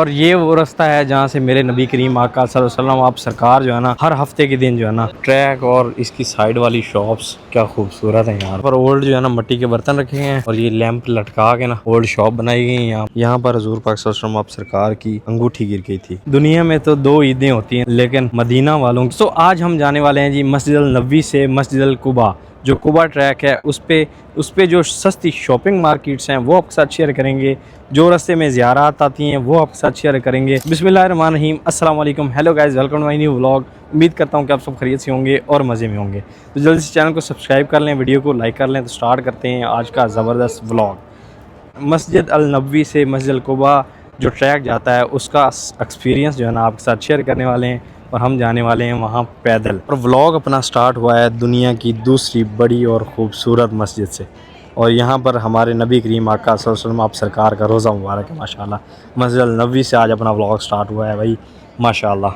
और ये वो रास्ता है जहाँ से मेरे नबी करीम आका सल्लल्लाहु अलैहि वसल्लम आप सरकार जो है ना हर हफ्ते के दिन जो है ना ट्रैक और इसकी साइड वाली शॉप्स क्या खूबसूरत है। यहाँ पर ओल्ड जो है ना मिट्टी के बर्तन रखे हैं और ये लैंप लटका के ना ओल्ड शॉप बनाई गई है। यहाँ पर हुजूर पाक सल्लल्लाहु अलैहि वसल्लम आप सरकार की अंगूठी गिर गई थी। दुनिया में तो 2 ईदें होती हैं लेकिन मदीना वालों की। तो आज हम जाने वाले हैं जी मस्जिद अल नबवी से मस्जिद अल कुबा, जो कुबा ट्रैक है उस पे जो सस्ती शॉपिंग मार्केट्स हैं वो आपके साथ शेयर करेंगे। जो रास्ते में ज़ियारत आती हैं वो आपके साथ शेयर करेंगे। बिस्मिल्लाहिर्रहमानिर्रहीम, अस्सलाम वालेकुम, hello guys, welcome to my new vlog. उम्मीद करता हूँ कि आप सब खैरियत से होंगे और मज़े में होंगे। तो जल्दी से चैनल को सब्सक्राइब कर लें, वीडियो को लाइक कर लें। तो स्टार्ट करते हैं आज का ज़बरदस्त व्लॉग। मस्जिद अल नबवी से मस्जिद अल कुबा जो ट्रैक जाता है उसका एक्सपीरियंस जो है ना आपके साथ शेयर करने वाले हैं और हम जाने वाले हैं वहाँ पैदल। और व्लॉग अपना स्टार्ट हुआ है दुनिया की दूसरी बड़ी और ख़ूबसूरत मस्जिद से, और यहाँ पर हमारे नबी करीम आका सल्लल्लाहु अलैहि वसल्लम आप सरकार का रोज़ा मुबारक है माशाल्लाह। मस्जिद अल नबवी से आज अपना व्लॉग स्टार्ट हुआ है भाई माशाल्लाह।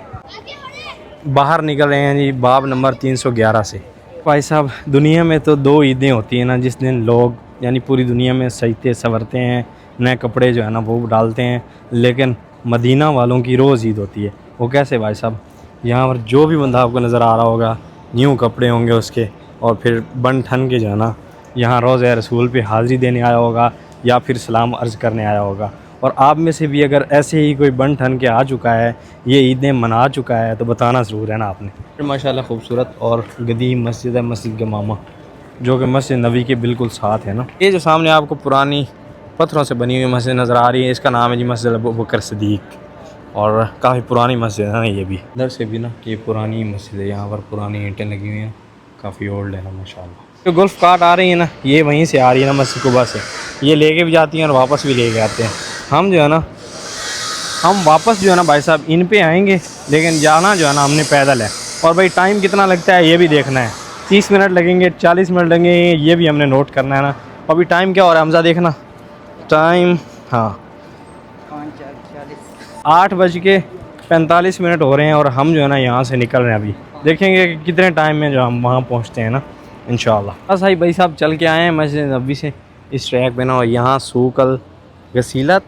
बाहर निकल रहे हैं जी बाब नंबर 311 से। भाई साहब, दुनिया में तो 2 ईदें होती हैं ना जिस दिन लोग यानी पूरी दुनिया में सजते संवरते हैं, नए कपड़े जो है ना वो डालते हैं, लेकिन मदीना वालों की रोज़ ईद होती है। वो कैसे भाई साहब? यहाँ पर जो भी बंदा आपको नज़र आ रहा होगा न्यू कपड़े होंगे उसके, और फिर बन ठन के जो है ना यहाँ रोज़ा रसूल पे हाज़िरी देने आया होगा या फिर सलाम अर्ज़ करने आया होगा। और आप में से भी अगर ऐसे ही कोई बन ठन के आ चुका है, ये ईदें मना चुका है, तो बताना ज़रूर है ना आपने। माशाल्लाह खूबसूरत और गदीम मस्जिद है मस्जिद गमामा, जो कि मस्जिद नबी के बिल्कुल साथ है ना। ये जो सामने आपको पुरानी पत्थरों से बनी हुई मस्जिद नज़र आ रही है, इसका नाम है जी मस्जिद अबू बकर सिद्दीक़, और काफ़ी पुरानी मस्जिद है ना ये भी। इधर से भी ना ये पुरानी मस्जिद है, यहाँ पर पुरानी ईंटें लगी हुई हैं, काफ़ी ओल्ड है ना माशाल्लाह। जो गोल्फ कार्ट आ रही है ना ये वहीं से आ रही है ना मस्जिद कुबा से, ये लेके भी जाती हैं और वापस भी लेके आते हैं। हम जो है ना हम वापस जो है ना भाई साहब इन पे आएंगे, लेकिन जाना जो है ना हमने पैदल है। और भाई टाइम कितना लगता है ये भी देखना है, 30 मिनट लगेंगे, 40 मिनट लगेंगे, ये भी हमने नोट करना है ना। अभी टाइम क्या हो रहा है हमजा देखना टाइम, हाँ 8:45 हो रहे हैं और हम जो है ना यहाँ से निकल रहे हैं। अभी देखेंगे कि कितने टाइम में जो हम वहाँ पहुँचते हैं ना इंशाल्लाह। बस भाई साहब चल के आए हैं मस्जिद नबवी से इस ट्रैक पे ना, और यहाँ सूकल गसीलत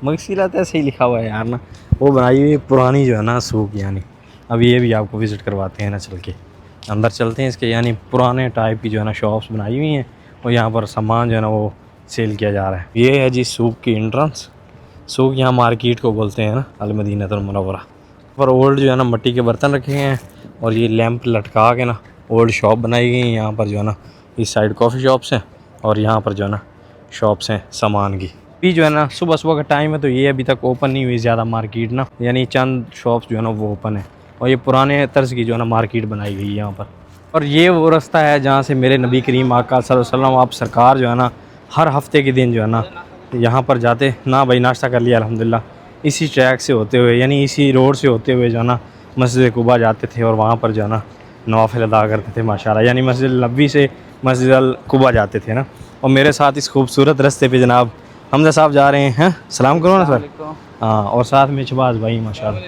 मगसीलत ऐसे ही लिखा हुआ है यार ना, वो बनाई हुई पुरानी जो है ना सूक यानी। अब ये भी आपको विज़िट करवाते हैं ना, चल के अंदर चलते हैं इसके, यानी पुराने टाइप की जो है ना शॉप्स बनाई हुई हैं और यहाँ पर सामान जो है ना वो सेल किया जा रहा है। ये है जी सूक की एंट्रेंस। सूक यहाँ मार्केट को बोलते हैं ना अल मदीनतुल मुनव्वरा। पर ओल्ड जो है ना मिट्टी के बर्तन रखे हैं और ये लैंप लटका के ना ओल्ड शॉप बनाई गई है। यहाँ पर जो है ना इस साइड कॉफ़ी शॉप्स हैं और यहाँ पर जो है ना शॉप्स हैं सामान की। अभी जो है ना सुबह सुबह का टाइम है, तो ये अभी तक ओपन नहीं हुई ज़्यादा मार्केट ना, यानी चंद शॉप्स जो है ना वो ओपन है। और ये पुराने तर्ज की जो है ना मार्केट बनाई गई है यहाँ पर। और ये वो रास्ता है जहाँ से मेरे नबी करीम आका सल्लल्लाहु अलैहि वसल्लम आप सरकार जो है ना हर हफ्ते के दिन जो है ना यहाँ पर जाते ना। भाई नाश्ता कर लिया अल्हम्दुलिल्लाह, इसी ट्रैक से होते हुए यानी इसी रोड से होते हुए जो है ना मस्जिद कुबा जाते थे और वहाँ पर जो है ना नवाफिल अदा करते थे माशाल्लाह, यानी मस्जिद नबवी से मस्जिद अल कुबा जाते थे ना। और मेरे साथ इस खूबसूरत रास्ते पे जनाब हमजा साहब जा रहे हैं, सलाम करो ना सर। हाँ, और साथ में शबाज भाई माशाल्लाह।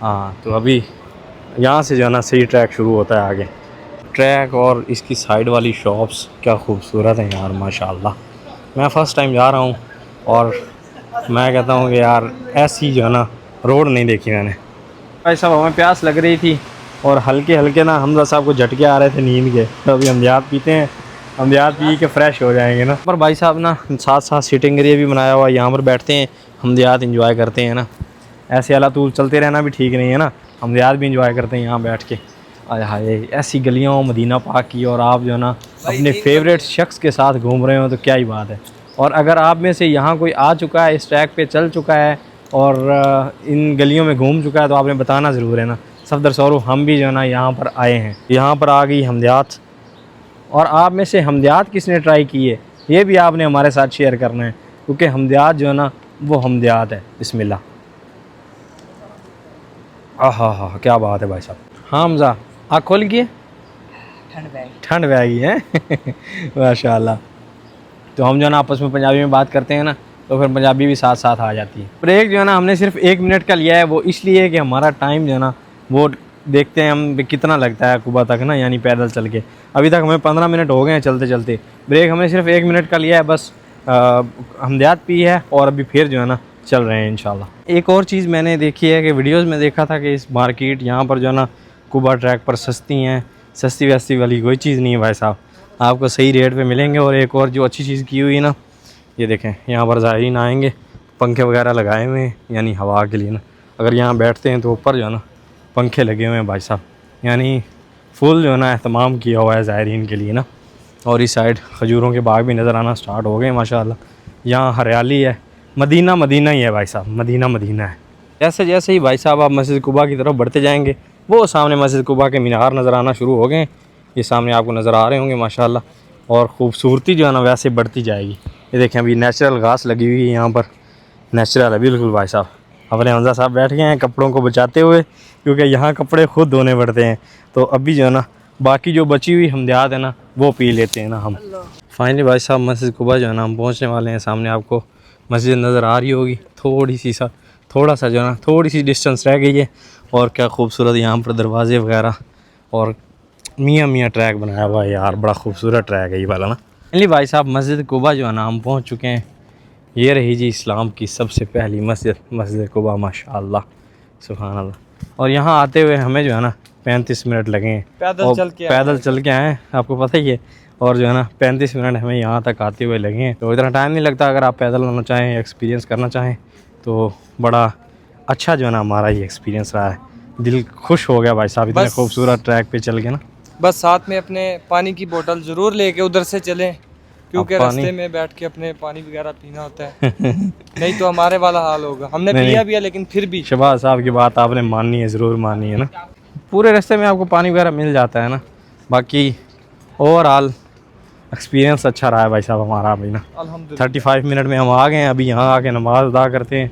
हाँ, तो अभी यहाँ से जो है ना सही ट्रैक शुरू होता है आगे। ट्रैक और इसकी साइड वाली शॉप्स क्या खूबसूरत हैं यार माशाल्लाह। मैं फ़र्स्ट टाइम जा रहा हूँ और मैं कहता हूँ कि यार ऐसी जो है ना रोड नहीं देखी मैंने। भाई साहब हमें प्यास लग रही थी और हल्के हल्के ना हमजा साहब को झटके आ रहे थे नींद के, तो अभी हमदियात पीते हैं, हमदियात पी के फ्रेश हो जाएंगे ना। पर भाई साहब ना साथ साथ सिटिंग एरिया भी बनाया हुआ है, यहाँ पर बैठते हैं हमदियात इंजॉय करते हैं ना। ऐसे अला तूल चलते रहना भी ठीक नहीं है ना, हमदियात भी इंजॉय करते हैं यहाँ बैठ के। आय हाय ऐसी गलियों मदीना पाक की, और आप जो है ना अपने फेवरेट शख्स के साथ घूम रहे हो तो क्या ही बात है। और अगर आप में से यहाँ कोई आ चुका है, इस ट्रैक पे चल चुका है और इन गलियों में घूम चुका है, तो आपने बताना ज़रूर है ना। सफदर सौरू हम भी जो है ना यहाँ पर आए हैं, यहाँ पर आ गई हमदियात। और आप में से हमदियात किसने ट्राई की है ये भी आपने हमारे साथ शेयर करना है, क्योंकि हमदियात जो है ना वो हमदियात है। बिस्मिल्लाह, हाँ क्या बात है भाई साहब। हाँ हमजा आँख खोल के, ठंड बह गई है माशाल्लाह। तो हम जो है ना आपस में पंजाबी में बात करते हैं ना, तो फिर पंजाबी भी साथ साथ आ जाती है। ब्रेक जो है ना हमने सिर्फ 1 मिनट का लिया है, वो इसलिए कि हमारा टाइम जो है ना वो देखते हैं हम कितना लगता है कुबा तक ना, यानी पैदल चल के। अभी तक हमें 15 मिनट हो गए हैं चलते चलते। ब्रेक हमने सिर्फ 1 मिनट का लिया है बस। हमदियात पी है और अभी फिर जो है ना चल रहे हैं इंशाल्लाह। एक और चीज़ मैंने देखी है कि वीडियोस में देखा था कि इस मार्केट यहाँ पर जो है ना कुबा ट्रैक पर सस्ती हैं, सस्ती वस्ती वाली कोई चीज़ नहीं है भाई साहब, आपको सही रेट पे मिलेंगे। और एक और जो अच्छी चीज़ की हुई है ना, ये देखें यहाँ पर ज़ायरीन आएंगे, पंखे वगैरह लगाए हुए हैं यानी हवा के लिए ना। अगर यहाँ बैठते हैं तो ऊपर जो है ना पंखे लगे हुए हैं भाई साहब, यानी फुल जो है ना एहतमाम किया हुआ है ज़ायरीन के लिए ना। और इस साइड खजूरों के बाग भी नज़र आना स्टार्ट हो गए माशाल्लाह। यहाँ हरियाली है, मदीना मदीना ही है भाई साहब, मदीना मदीना है। जैसे जैसे ही भाई साहब आप मस्जिद कुबा की तरफ बढ़ते जाएंगे, वो सामने मस्जिद कुबा के मीनार नज़र आना शुरू हो गए, ये सामने आपको नज़र आ रहे होंगे माशाल्लाह। और ख़ूबसूरती जो है ना वैसे बढ़ती जाएगी। ये देखें अभी नेचुरल घास लगी हुई है यहाँ पर, नेचुरल है बिल्कुल भाई साहब। अपने हमजा साहब बैठ गए हैं कपड़ों को बचाते हुए, क्योंकि यहाँ कपड़े खुद धोने पड़ते हैं। तो अभी जो है ना बाकी जो बची हुई हमदयात है ना वो पी लेते हैं ना हम। फाइनली भाई साहब मस्जिद कुबा जो है ना हम पहुँचने वाले हैं। सामने आपको मस्जिद नज़र आ रही होगी, थोड़ा सा जो है ना थोड़ी सी डिस्टेंस रह गई है। और क्या खूबसूरत यहाँ पर दरवाजे वगैरह, और मियाँ ट्रैक बनाया हुआ है यार, बड़ा खूबसूरत ट्रैक है ये वाला ना। फाइनली भाई साहब मस्जिद कुबा जो है ना हम पहुँच चुके हैं। ये रही जी इस्लाम की सबसे पहली मस्जिद, मस्जिद कुबा माशाअल्लाह सुभान अल्लाह। और यहाँ आते हुए हमें जो है ना 35 मिनट लगे हैं, पैदल चल के आए, आपको पता ही है। और जो है ना 35 मिनट हमें यहाँ तक आते हुए लगे हैं, तो इतना टाइम नहीं लगता अगर आप पैदल आना चाहें, एक्सपीरियंस करना चाहें। तो बड़ा अच्छा जो है ना हमारा ये एक्सपीरियंस रहा है, दिल खुश हो गया भाई साहब इतने खूबसूरत ट्रैक पे चल के ना। बस साथ में अपने पानी की बोतल ज़रूर लेके उधर से चलें, क्योंकि रास्ते में बैठ के अपने पानी वगैरह पीना होता है नहीं तो हमारे वाला हाल होगा। हमने पिया भी है लेकिन फिर भी शहबाज साहब की बात आपने माननी है, ज़रूर माननी है ना। पूरे रास्ते में आपको पानी वगैरह मिल जाता है ना। बाकी ओवरऑल एक्सपीरियंस अच्छा रहा है भाई साहब हमारा अभी ना। 35 मिनट में हम आ गए हैं। अभी यहाँ आके नमाज अदा करते हैं,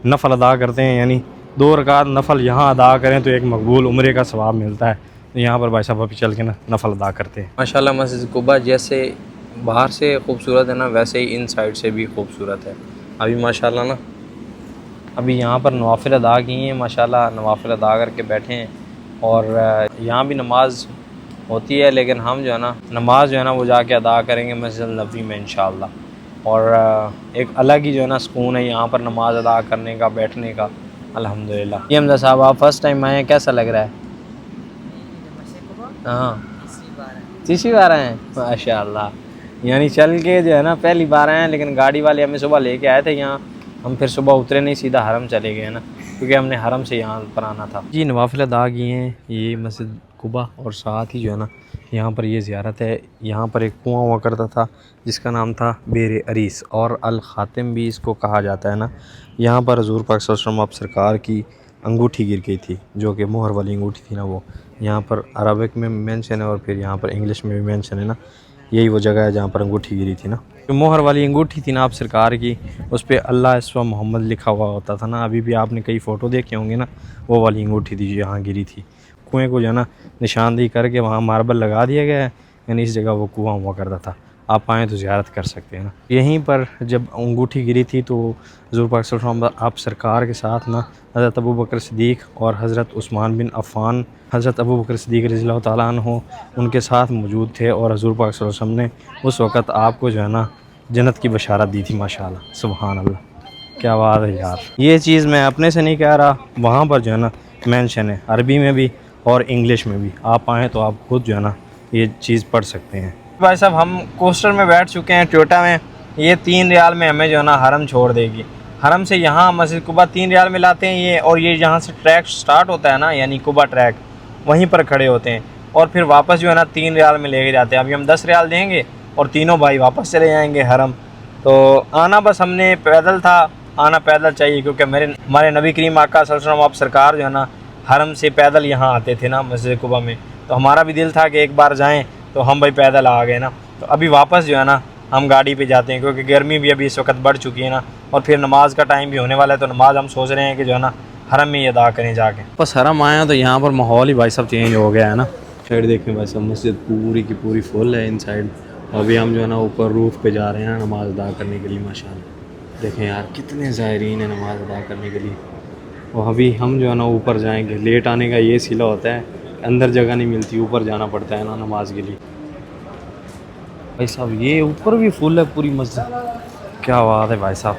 नफल अदा करते हैं, यानी 2 रकात नफल यहाँ अदा करें तो एक मकबूल उम्रे का सवाब मिलता है। तो यहाँ पर भाई साहब अभी चल के ना नफल अदा करते हैं। माशाल्लाह मस्जिद कुबा जैसे बाहर से खूबसूरत है ना, वैसे ही इन साइड से भी खूबसूरत है। अभी माशाल्लाह ना अभी यहाँ पर नवाफिल अदा किए हैं माशाल्लाह, नवाफिल अदा करके बैठे हैं। और यहाँ भी नमाज होती है, लेकिन हम जो है ना नमाज जो है ना वो जाके अदा करेंगे मस्जिद नबवी में इंशाअल्लाह। और एक अलग ही जो है ना सुकून है यहाँ पर नमाज अदा करने का, बैठने का अल्हम्दुलिल्लाह। ये हमजा साहब आप फर्स्ट टाइम आए हैं, कैसा लग रहा है? हाँ तीसरी बार आए हैं माशाअल्लाह, यानी चल के जो है ना पहली बार आए हैं। लेकिन गाड़ी वाले हमें सुबह लेके आए थे यहाँ, हम फिर सुबह उतरे नहीं, सीधा हरम चले गए ना, क्योंकि हमने हरम से यहाँ पर आना था जी। नवाफिल अदा किए हैं ये मस्जिद कुबा, और साथ ही जो है ना यहाँ पर ये ज़ियारत है। यहाँ पर एक कुआं हुआ करता था जिसका नाम था बेर अरीस, और अल ख़ातिम भी इसको कहा जाता है ना। यहाँ पर हज़ूर पाक सल्लल्लाहु अलैहि वसल्लम आप सरकार की अंगूठी गिर गई थी, जो कि मोहर वाली अंगूठी थी ना, वो यहाँ पर अरबिक में मेंशन है और फिर यहाँ पर इंग्लिश में भी मेंशन है ना। यही वो जगह है जहाँ पर अंगूठी गिरी थी ना। जो मोहर वाली अंगूठी थी ना आप सरकार की, उस पर अल्लाह इस्वा मोहम्मद लिखा हुआ होता था ना। अभी भी आपने कई फ़ोटो देखे होंगे ना, वो वाली अंगूठी थी जो यहाँ गिरी थी। कुएँ को जो है ना निशानदेही करके वहाँ मार्बल लगा दिया गया है, यानी इस जगह वो कुआँ हुआ करता था। आप आएँ तो ज़ियारत कर सकते हैं ना। यहीं पर जब अंगूठी गिरी थी तो हज़ूर पाक सल्लल्लाहु अलैहि वसल्लम आप सरकार के साथ ना हज़रत अबू बकर सिद्दीक़ और हज़रत उस्मान बिन अफ़्फ़ान, हज़रत अबू बकर सिद्दीक़ रज़ियल्लाहु ताला अन्हु उनके साथ मौजूद थे। और हज़ूर पाक सल्लल्लाहु अलैहि वसल्लम ने उस वक़्त आपको जो है ना जन्नत की बशारत दी थी माशाअल्लाह सुभान अल्लाह। क्या बात है यार, ये चीज़ मैं अपने से नहीं कह रहा, वहाँ पर जो है ना मेंशन है अरबी में भी और इंग्लिश में भी। आप आएँ तो आप खुद जो है ना ये चीज़ पढ़ सकते हैं। भाई साहब हम कोस्टर में बैठ चुके हैं, टोयोटा में। ये 3 रियाल में हमें जो है ना हरम छोड़ देगी। हरम से यहाँ मस्जिद कुबा 3 रियाल में लाते हैं ये, और ये जहाँ से ट्रैक स्टार्ट होता है ना, यानी कुबा ट्रैक, वहीं पर खड़े होते हैं और फिर वापस जो है ना 3 रियाल में लेके जाते हैं। अभी हम 10 रियाल देंगे और तीनों भाई वापस चले जाएंगे हरम। तो आना बस हमने पैदल था, आना पैदल चाहिए, क्योंकि हमारे नबी करीम आका सल्लल्लाहु अलैहि वसल्लम आप सरकार जो है ना हरम से पैदल यहाँ आते थे ना मस्जिद कुबा में। तो हमारा भी दिल था कि एक बार जाएँ, तो हम भाई पैदल आ गए ना। तो अभी वापस जो है ना हम गाड़ी पे जाते हैं, क्योंकि गर्मी भी अभी इस वक्त बढ़ चुकी है ना, और फिर नमाज का टाइम भी होने वाला है। तो नमाज हम सोच रहे हैं कि जो है ना हरम में ही अदा करें जाके। बस हरम आए हैं तो यहाँ पर माहौल ही भाई सब चेंज हो गया है ना। साइड देखें भाई सब मस्जिद पूरी की पूरी फुल है इन साइड। अभी हम जो है ना ऊपर रूफ़ पे जा रहे हैं नमाज अदा करने के लिए माशाल्लाह। देखें यार कितने ज़ायरीन हैं नमाज अदा करने के लिए। और अभी हम जो है ना ऊपर जाएंगे। लेट आने का ये सिला होता है, अंदर जगह नहीं मिलती, ऊपर जाना पड़ता है ना नमाज के लिए। भाई साहब ये ऊपर भी फुल है पूरी मस्जिद, क्या बात है भाई साहब।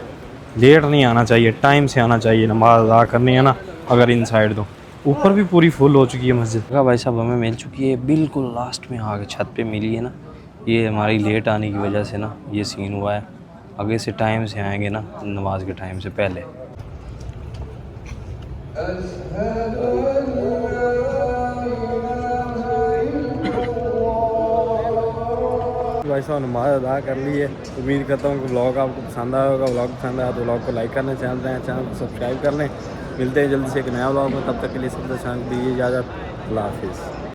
लेट नहीं आना चाहिए, टाइम से आना चाहिए। नमाज अदा करनी है ना अगर इन साइड तो ऊपर भी पूरी फुल हो चुकी है मस्जिद। जगह भाई साहब हमें मिल चुकी है, बिल्कुल लास्ट में आगे छत पे मिली है ना। ये हमारी लेट आने की वजह से ना ये सीन हुआ है। आगे से टाइम से आएंगे ना नमाज के टाइम से पहले। भाई साहब नमाज अदा कर ली है। उम्मीद करता हूँ कि व्लॉग आपको पसंद आया होगा। व्लॉग पसंद आया तो व्लॉग को लाइक करना, चैनल को सब्सक्राइब कर लें। मिलते हैं जल्दी से एक नया व्लॉग में, तब तक के लिए सबसे शांति दीजिए इजाज़त। अल्लाह हाफिज़।